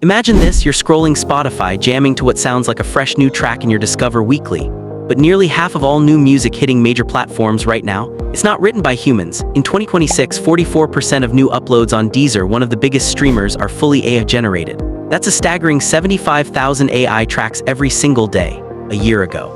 Imagine this, you're scrolling Spotify, jamming to what sounds like a fresh new track in your Discover Weekly. But nearly half of all new music hitting major platforms right now is not written by humans. In 2026, 44% of new uploads on Deezer, one of the biggest streamers, are fully AI generated. That's a staggering 75,000 AI tracks every single day. A year ago,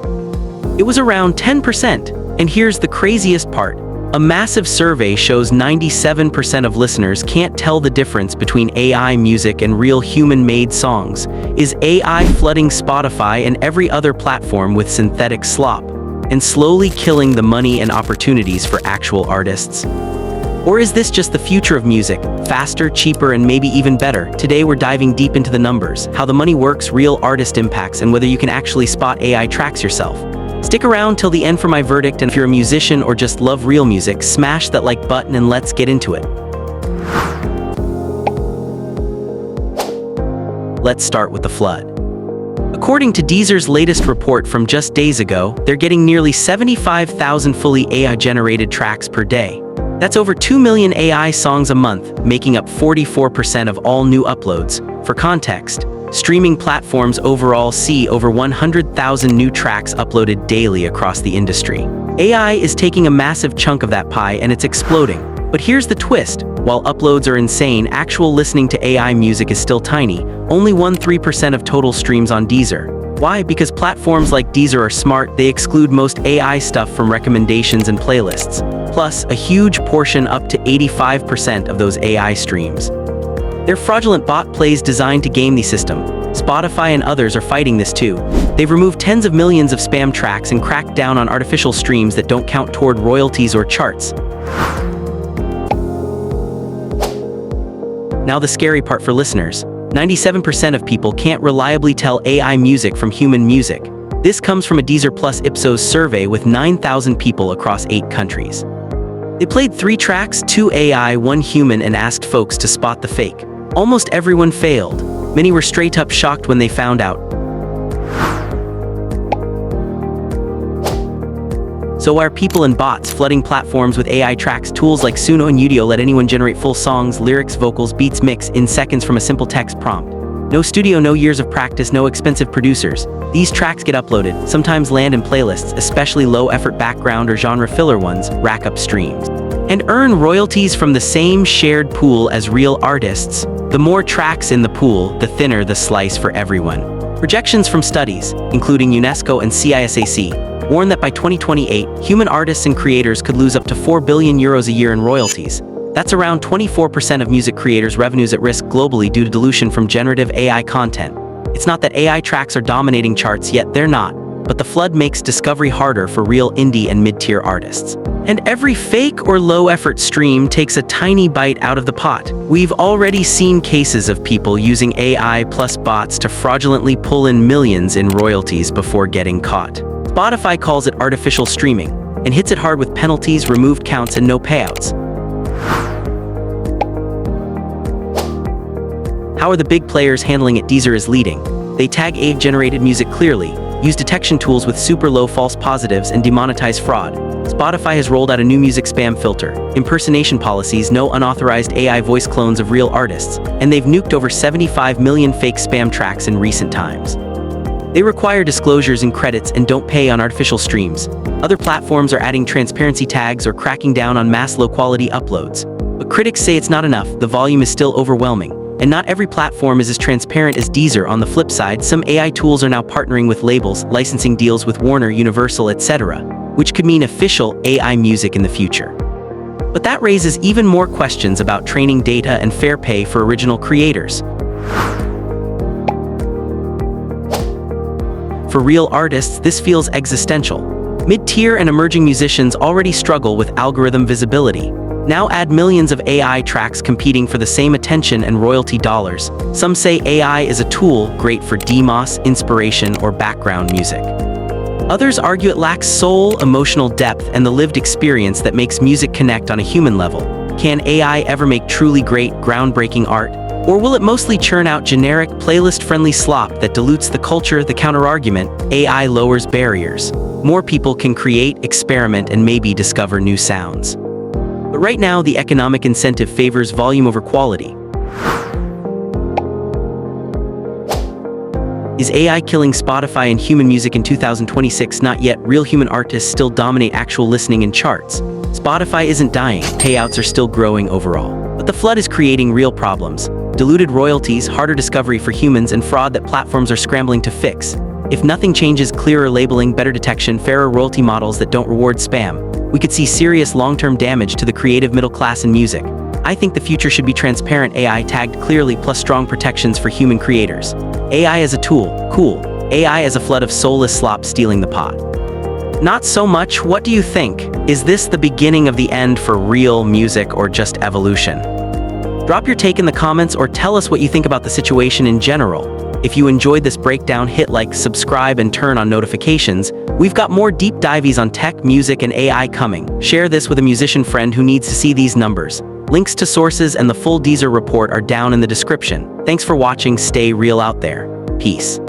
it was around 10%. And here's the craziest part. A massive survey shows 97% of listeners can't tell the difference between AI music and real human-made songs. Is AI flooding Spotify and every other platform with synthetic slop and slowly killing the money and opportunities for actual artists? Or is this just the future of music? Faster, cheaper, and maybe even better. Today we're diving deep into the numbers, how the money works, real artist impacts, and whether you can actually spot AI tracks yourself. Stick around till the end for my verdict, and if you're a musician or just love real music, smash that like button and let's get into it. Let's start with the flood. According to Deezer's latest report from just days ago, they're getting nearly 75,000 fully AI-generated tracks per day. That's over 2 million AI songs a month, making up 44% of all new uploads. For context, streaming platforms overall see over 100,000 new tracks uploaded daily across the industry. AI is taking a massive chunk of that pie and it's exploding. But here's the twist. While uploads are insane, actual listening to AI music is still tiny, only 1.3% of total streams on Deezer. Why? Because platforms like Deezer are smart, they exclude most AI stuff from recommendations and playlists. Plus, a huge portion, up to 85% of those AI streams, they're fraudulent bot plays designed to game the system. Spotify and others are fighting this too. They've removed tens of millions of spam tracks and cracked down on artificial streams that don't count toward royalties or charts. Now the scary part for listeners. 97% of people can't reliably tell AI music from human music. This comes from a Deezer Plus Ipsos survey with 9,000 people across 8 countries. They played 3 tracks, 2 AI, 1 human, and asked folks to spot the fake. Almost everyone failed. Many were straight up shocked when they found out. So why are people and bots flooding platforms with AI tracks? Tools like Suno and Udio let anyone generate full songs, lyrics, vocals, beats, mix in seconds from a simple text prompt. No studio, no years of practice, no expensive producers. These tracks get uploaded, sometimes land in playlists, especially low-effort background or genre filler ones, rack up streams, and earn royalties from the same shared pool as real artists. The more tracks in the pool, the thinner the slice for everyone. Projections from studies, including UNESCO and CISAC, warn that by 2028, human artists and creators could lose up to €4 billion a year in royalties. That's around 24% of music creators' revenues at risk globally due to dilution from generative AI content. It's not that AI tracks are dominating charts yet, they're not, but the flood makes discovery harder for real indie and mid-tier artists. And every fake or low-effort stream takes a tiny bite out of the pot. We've already seen cases of people using AI plus bots to fraudulently pull in millions in royalties before getting caught. Spotify calls it artificial streaming and hits it hard with penalties, removed counts, and no payouts. How are the big players handling it? Deezer is leading. They tag AI-generated music clearly, use detection tools with super low false positives, and demonetize fraud. Spotify has rolled out a new music spam filter, impersonation policies, no unauthorized AI voice clones of real artists, and they've nuked over 75 million fake spam tracks in recent times. They require disclosures and credits and don't pay on artificial streams. Other platforms are adding transparency tags or cracking down on mass low-quality uploads. But critics say it's not enough, the volume is still overwhelming. And not every platform is as transparent as Deezer. On the flip side, some AI tools are now partnering with labels, licensing deals with Warner, Universal, etc., which could mean official AI music in the future. But that raises even more questions about training data and fair pay for original creators. For real artists, this feels existential. Mid-tier and emerging musicians already struggle with algorithm visibility. Now add millions of AI tracks competing for the same attention and royalty dollars. Some say AI is a tool great for demos, inspiration, or background music. Others argue it lacks soul, emotional depth, and the lived experience that makes music connect on a human level. Can AI ever make truly great, groundbreaking art? Or will it mostly churn out generic, playlist-friendly slop that dilutes the culture? The counterargument: AI lowers barriers. More people can create, experiment, and maybe discover new sounds. But right now, the economic incentive favors volume over quality. Is AI killing Spotify and human music in 2026? Not yet. Real human artists still dominate actual listening and charts. Spotify isn't dying, payouts are still growing overall. But the flood is creating real problems. Diluted royalties, harder discovery for humans, and fraud that platforms are scrambling to fix. If nothing changes, clearer labeling, better detection, fairer royalty models that don't reward spam, we could see serious long-term damage to the creative middle class in music. I think the future should be transparent AI tagged clearly plus strong protections for human creators. AI as a tool, cool. AI as a flood of soulless slop stealing the pot. Not so much. What do you think? Is this the beginning of the end for real music or just evolution? Drop your take in the comments or tell us what you think about the situation in general. If you enjoyed this breakdown, hit like, subscribe, and turn on notifications. We've got more deep dives on tech, music, and AI coming. Share this with a musician friend who needs to see these numbers. Links to sources and the full Deezer report are down in the description. Thanks for watching. Stay real out there. Peace.